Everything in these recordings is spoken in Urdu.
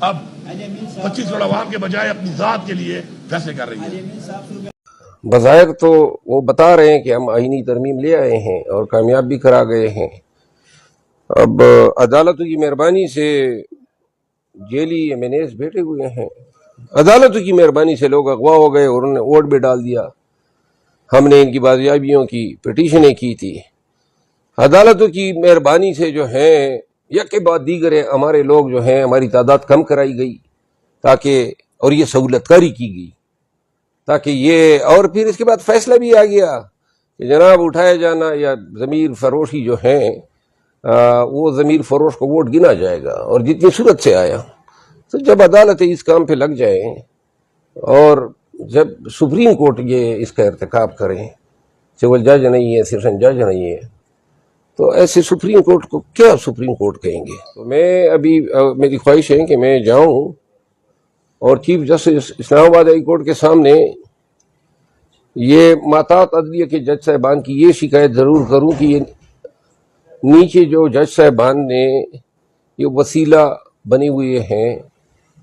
اب 25 کروڑ عوام کے بجائے اپنی ذات کے لیے فیصلے کر رہی ہے. بظاہر تو وہ بتا رہے ہیں کہ ہم آئینی ترمیم لے آئے ہیں اور کامیاب بھی کرا گئے ہیں. اب عدالتوں کی مہربانی سے جیلی MNAs بیٹھے ہوئے ہیں. عدالتوں کی مہربانی سے لوگ اغوا ہو گئے اور انہوں نے ووٹ بھی ڈال دیا. ہم نے ان کی بازیابیوں کی پٹیشنیں کی تھی. عدالتوں کی مہربانی سے جو ہیں یک کے بعد دیگر ہمارے لوگ جو ہیں ہماری تعداد کم کرائی گئی تاکہ اور یہ سہولت کاری کی گئی تاکہ یہ اور پھر اس کے بعد فیصلہ بھی آ گیا کہ جناب اٹھایا جانا یا ضمیر فروشی جو ہیں وہ ضمیر فروش کو ووٹ گنا جائے گا اور جتنی صورت سے آیا. تو جب عدالتیں اس کام پہ لگ جائیں اور جب سپریم کورٹ یہ اس کا ارتکاب کریں، سول جج نہیں ہے، سیشن جج نہیں ہے، تو ایسے سپریم کورٹ کو کیا سپریم کورٹ کہیں گے. تو میں ابھی میری خواہش ہے کہ میں جاؤں اور چیف جسٹس اسلام آباد ہائی کورٹ کے سامنے یہ ماتحت عدلیہ کے جج صاحبان کی یہ شکایت ضرور کروں کہ یہ نیچے جو جج صاحبان نے یہ وسیلہ بنے ہوئے ہیں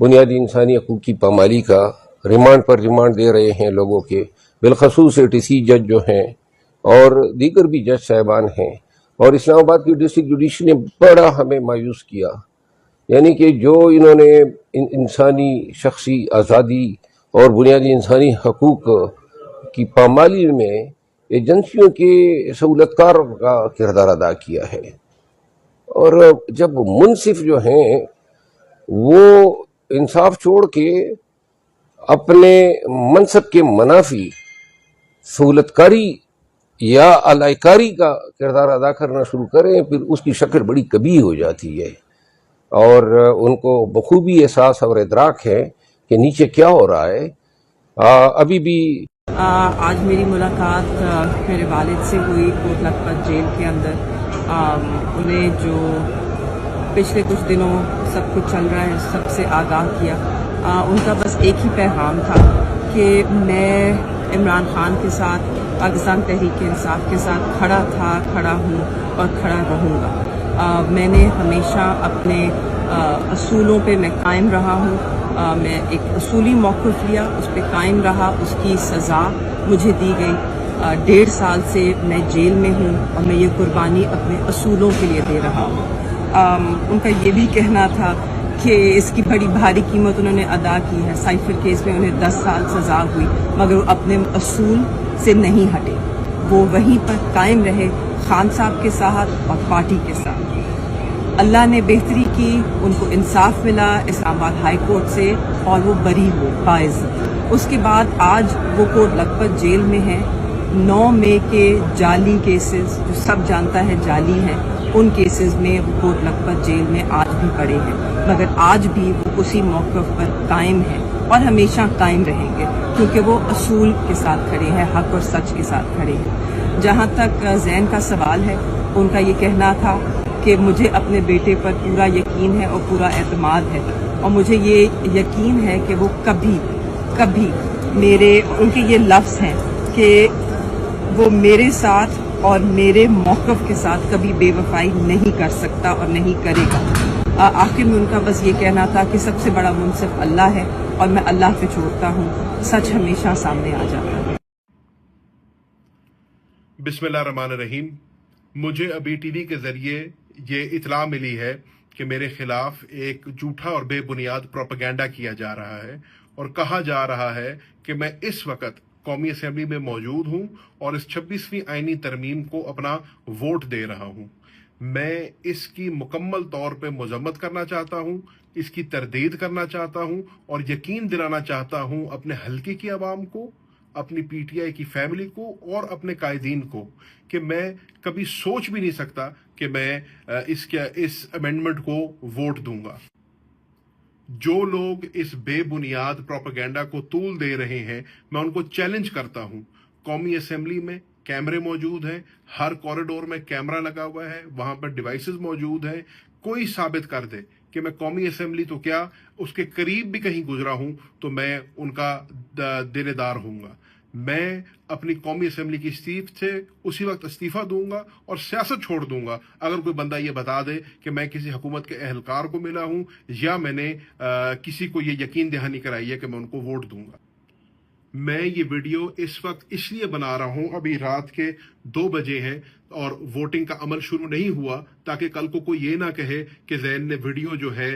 بنیادی انسانی حقوق کی پامالی کا، ریمانڈ پر ریمانڈ دے رہے ہیں لوگوں کے، بالخصوص TC جج جو ہیں اور دیگر بھی جج صاحبان ہیں. اور اسلام آباد کی ڈسٹرکٹ جوڈیشری نے بڑا ہمیں مایوس کیا. یعنی کہ جو انہوں نے انسانی شخصی آزادی اور بنیادی انسانی حقوق کی پامالی میں ایجنسیوں کے سہولت کار کا کردار ادا کیا ہے. اور جب منصف جو ہیں وہ انصاف چھوڑ کے اپنے منصب کے منافی سہولت کاری یا علائکاری کا کردار ادا کرنا شروع کریں، پھر اس کی شکل بڑی کبھی ہو جاتی ہے اور ان کو بخوبی احساس اور ادراک ہے کہ نیچے کیا ہو رہا ہے. ابھی بھی آج میری ملاقات میرے والد سے ہوئی کوٹ لکھپت جیل کے اندر. انہیں جو پچھلے کچھ دنوں سب کچھ چل رہا ہے سب سے آگاہ کیا. ان کا بس ایک ہی پیغام تھا کہ میں عمران خان کے ساتھ، پاکستان تحریک انصاف کے ساتھ کھڑا ہوں اور کھڑا رہوں گا. میں نے ہمیشہ اپنے اصولوں پہ میں قائم رہا ہوں. میں ایک اصولی موقف لیا، اس پہ قائم رہا. اس کی سزا مجھے دی گئی. 1.5 سال سے میں جیل میں ہوں اور میں یہ قربانی اپنے اصولوں کے لیے دے رہا ہوں. ان کا یہ بھی کہنا تھا کہ اس کی بڑی بھاری قیمت انہوں نے ادا کی ہے. سائفر کیس میں انہیں 10 سال سزا ہوئی مگر وہ اپنے اصول سے نہیں ہٹے. وہ وہیں پر قائم رہے، خان صاحب کے ساتھ اور پارٹی کے ساتھ. اللہ نے بہتری کی، ان کو انصاف ملا اسلام آباد ہائی کورٹ سے اور وہ بری ہو باعزت. اس کے بعد آج وہ کوٹ لکھپت جیل میں ہیں. 9 مئی کے جعلی کیسز جو سب جانتا ہے جعلی ہیں، ان کیسز میں وہ کوٹ لکھپت جیل میں آج بھی پڑے ہیں مگر آج بھی وہ اسی موقف پر قائم ہیں اور ہمیشہ قائم رہیں گے کیونکہ وہ اصول کے ساتھ کھڑے ہیں، حق اور سچ کے ساتھ کھڑے ہیں. جہاں تک زین کا سوال ہے، ان کا یہ کہنا تھا کہ مجھے اپنے بیٹے پر پورا یقین ہے اور پورا اعتماد ہے اور مجھے یہ یقین ہے کہ وہ کبھی ان کے یہ لفظ ہیں کہ وہ میرے ساتھ اور میرے موقف کے ساتھ کبھی بے وفائی نہیں کر سکتا اور نہیں کرے گا. آخر میں ان کا بس یہ کہنا تھا کہ سب سے بڑا منصف اللہ ہے اور میں اللہ پہ چھوڑتا ہوں، سچ ہمیشہ سامنے آ جاتا ہے. بسم اللہ الرحمن الرحیم. مجھے ابھی TV کے ذریعے یہ اطلاع ملی ہے کہ میرے خلاف ایک جھوٹا اور بے بنیاد پروپیگنڈا کیا جا رہا ہے اور کہا جا رہا ہے کہ میں اس وقت قومی اسمبلی میں موجود ہوں اور اس 26ویں آئینی ترمیم کو اپنا ووٹ دے رہا ہوں. میں اس کی مکمل طور پہ مذمت کرنا چاہتا ہوں، اس کی تردید کرنا چاہتا ہوں اور یقین دلانا چاہتا ہوں اپنے حلقے کی عوام کو، اپنی PTI کی فیملی کو اور اپنے قائدین کو کہ میں کبھی سوچ بھی نہیں سکتا کہ میں اس امینڈمنٹ کو ووٹ دوں گا. جو لوگ اس بے بنیاد پروپیگنڈا کو طول دے رہے ہیں میں ان کو چیلنج کرتا ہوں. قومی اسمبلی میں کیمرے موجود ہیں، ہر کوریڈور میں کیمرہ لگا ہوا ہے، وہاں پر ڈیوائسز موجود ہیں. کوئی ثابت کر دے کہ میں قومی اسمبلی تو کیا اس کے قریب بھی کہیں گزرا ہوں تو میں ان کا دینے دار ہوں گا. میں اپنی قومی اسمبلی کی سیٹ سے اسی وقت استعفیٰ دوں گا اور سیاست چھوڑ دوں گا اگر کوئی بندہ یہ بتا دے کہ میں کسی حکومت کے اہلکار کو ملا ہوں یا میں نے کسی کو یہ یقین دہانی کرائی ہے کہ میں ان کو ووٹ دوں گا۔ میں یہ ویڈیو اس وقت اس لیے بنا رہا ہوں، ابھی رات کے 2 بجے ہیں اور ووٹنگ کا عمل شروع نہیں ہوا، تاکہ کل کو کوئی یہ نہ کہے کہ زین نے ویڈیو جو ہے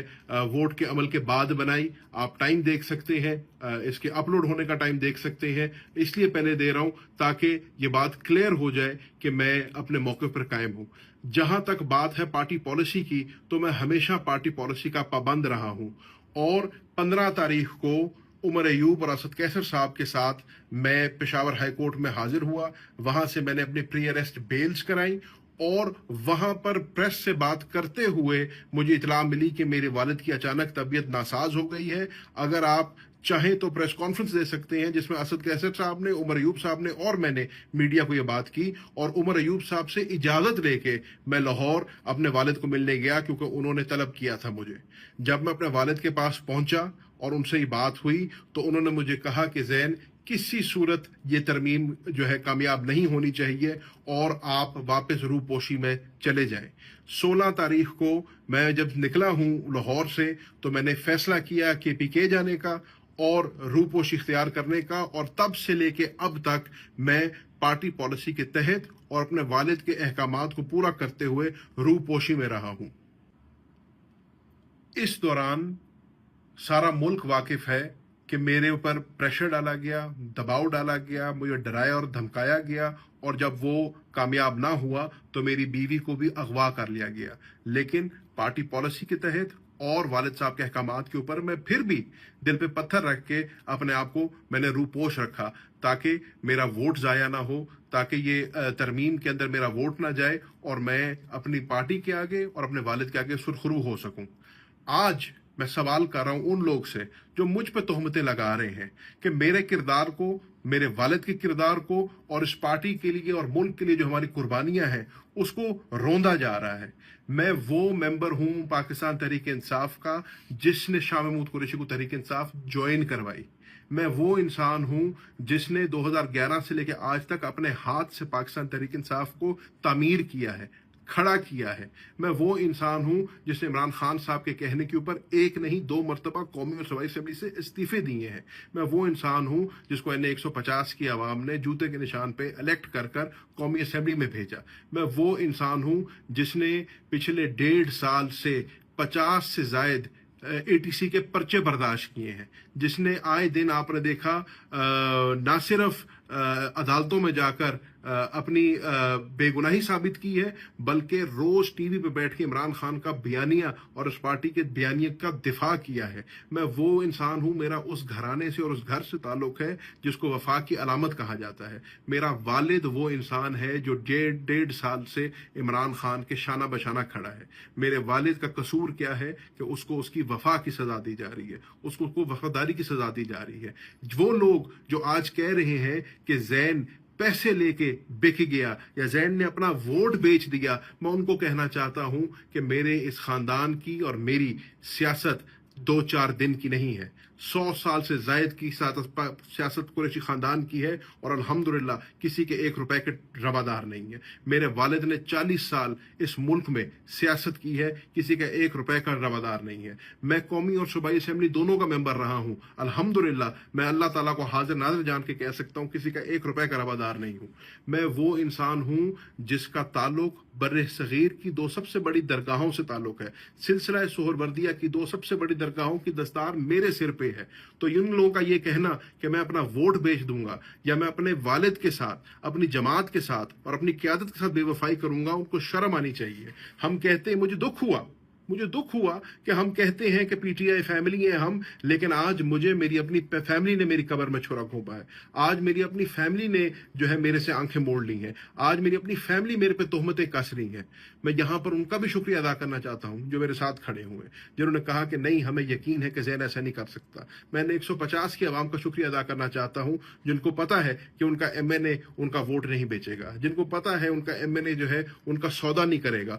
ووٹ کے عمل کے بعد بنائی۔ آپ ٹائم دیکھ سکتے ہیں، اس کے اپلوڈ ہونے کا ٹائم دیکھ سکتے ہیں، اس لیے پہلے دے رہا ہوں تاکہ یہ بات کلیئر ہو جائے کہ میں اپنے موقع پر قائم ہوں۔ جہاں تک بات ہے پارٹی پالیسی کی، تو میں ہمیشہ پارٹی پالیسی کا پابند رہا ہوں، اور 15 تاریخ کو عمر ایوب اور اسد کیسر صاحب کے ساتھ میں پشاور ہائی کورٹ میں حاضر ہوا۔ وہاں سے میں نے اپنی پری اریسٹ بیلز کرائیں، اور وہاں پر پریس سے بات کرتے ہوئے مجھے اطلاع ملی کہ میرے والد کی اچانک طبیعت ناساز ہو گئی ہے۔ اگر آپ چاہیں تو پریس کانفرنس دے سکتے ہیں، جس میں اسد کیسر صاحب نے، عمر ایوب صاحب نے اور میں نے میڈیا کو یہ بات کی، اور عمر ایوب صاحب سے اجازت لے کے میں لاہور اپنے والد کو ملنے گیا، کیونکہ انہوں نے طلب کیا تھا مجھے۔ جب میں اپنے والد کے پاس پہنچا اور ان سے یہ بات ہوئی تو انہوں نے مجھے کہا کہ زین کسی صورت یہ ترمیم جو ہے کامیاب نہیں ہونی چاہیے اور آپ واپس روپوشی میں چلے جائیں۔ 16 تاریخ کو میں جب نکلا ہوں لاہور سے تو میں نے فیصلہ کیا کہ پی کے جانے کا اور روپوشی اختیار کرنے کا، اور تب سے لے کے اب تک میں پارٹی پالیسی کے تحت اور اپنے والد کے احکامات کو پورا کرتے ہوئے روپوشی میں رہا ہوں۔ اس دوران سارا ملک واقف ہے کہ میرے اوپر پریشر ڈالا گیا، دباؤ ڈالا گیا، مجھے ڈرایا اور دھمکایا گیا، اور جب وہ کامیاب نہ ہوا تو میری بیوی کو بھی اغوا کر لیا گیا۔ لیکن پارٹی پالیسی کے تحت اور والد صاحب کے احکامات کے اوپر میں پھر بھی دل پہ پتھر رکھ کے اپنے آپ کو میں نے روپوش رکھا، تاکہ میرا ووٹ ضائع نہ ہو، تاکہ یہ ترمیم کے اندر میرا ووٹ نہ جائے اور میں اپنی پارٹی کے آگے اور اپنے والد کے آگے سرخرو ہو سکوں۔ آج میں سوال کر رہا ہوں ان لوگ سے جو مجھ پہ تہمتیں لگا رہے ہیں کہ میرے کردار کو، میرے والد کے کردار کو اور اس پارٹی کے لیے اور ملک کے لیے جو ہماری قربانیاں ہیں اس کو روندا جا رہا ہے۔ میں وہ ممبر ہوں پاکستان تحریک انصاف کا جس نے شاہ محمود قریشی کو تحریک انصاف جوائن کروائی۔ میں وہ انسان ہوں جس نے 2011 سے لے کے آج تک اپنے ہاتھ سے پاکستان تحریک انصاف کو تعمیر کیا ہے، کھڑا کیا ہے۔ میں وہ انسان ہوں جس نے عمران خان صاحب کے کہنے کے اوپر 1 نہیں 2 مرتبہ قومی اور صوبائی اسمبلی سے استعفے دیے ہیں۔ میں وہ انسان ہوں جس کو NA150 کی عوام نے جوتے کے نشان پہ الیکٹ کر کر قومی اسمبلی میں بھیجا۔ میں وہ انسان ہوں جس نے پچھلے 1.5 سال سے 50 سے زائد ATC کے پرچے برداشت کیے ہیں، جس نے آئے دن آپ نے دیکھا نہ صرف عدالتوں میں جا کر اپنی بے گناہی ثابت کی ہے، بلکہ روز ٹی وی پہ بیٹھ کے عمران خان کا بیانیہ اور اس پارٹی کے بیانیہ کا دفاع کیا ہے۔ میں وہ انسان ہوں، میرا اس گھرانے سے اور اس گھر سے تعلق ہے جس کو وفا کی علامت کہا جاتا ہے۔ میرا والد وہ انسان ہے جو 1.5 سال سے عمران خان کے شانہ بشانہ کھڑا ہے۔ میرے والد کا قصور کیا ہے کہ اس کو اس کی وفا کی سزا دی جا رہی ہے، اس کو وفاداری کی سزا دی جا رہی ہے۔ وہ لوگ جو آج کہہ رہے ہیں کہ زین پیسے لے کے بک گیا یا زین نے اپنا ووٹ بیچ دیا، میں ان کو کہنا چاہتا ہوں کہ میرے اس خاندان کی اور میری سیاست 2-4 دن کی نہیں ہے، 100 سال سے زائد کی سیاست قریشی خاندان کی ہے، اور الحمدللہ کسی کے 1 روپے کے روادار نہیں ہے۔ میرے والد نے 40 سال اس ملک میں سیاست کی ہے، کسی کا 1 روپے کا روادار نہیں ہے۔ میں قومی اور صوبائی اسمبلی دونوں کا ممبر رہا ہوں، الحمدللہ میں اللہ تعالیٰ کو حاضر ناظر جان کے کہہ سکتا ہوں کسی کا 1 روپے کا روادار نہیں ہوں۔ میں وہ انسان ہوں جس کا تعلق بر صغیر کی 2 سب سے بڑی درگاہوں سے تعلق ہے۔ سلسلہ سہروردیہ کی 2 سب سے بڑی درگاہوں کی دستار میرے سر پہ ہے، تو ان لوگوں کا یہ کہنا کہ میں اپنا ووٹ بیچ دوں گا یا میں اپنے والد کے ساتھ، اپنی جماعت کے ساتھ اور اپنی قیادت کے ساتھ بے وفائی کروں گا، ان کو شرم آنی چاہیے۔ ہم کہتے ہیں، مجھے دکھ ہوا کہ ہم کہتے ہیں کہ PTI فیملی ہیں ہم، لیکن آج مجھے میری اپنی فیملی نے میری قبر میں چھرا گھونپا ہے۔ آج میری اپنی فیملی نے جو ہے میرے سے آنکھیں موڑ لی ہیں، آج میری اپنی فیملی میرے پہ تہمتیں کس رہی ہیں۔ میں یہاں پر ان کا بھی شکریہ ادا کرنا چاہتا ہوں جو میرے ساتھ کھڑے ہوئے، جنہوں نے کہا کہ نہیں، ہمیں یقین ہے کہ زین ایسا نہیں کر سکتا۔ میں نے 150 کی عوام کا شکریہ ادا کرنا چاہتا ہوں جن کو پتا ہے کہ ان کا MNA ان کا ووٹ نہیں بیچے گا، جن کو پتا ہے ان کا MNA جو ہے ان کا سودا نہیں کرے گا،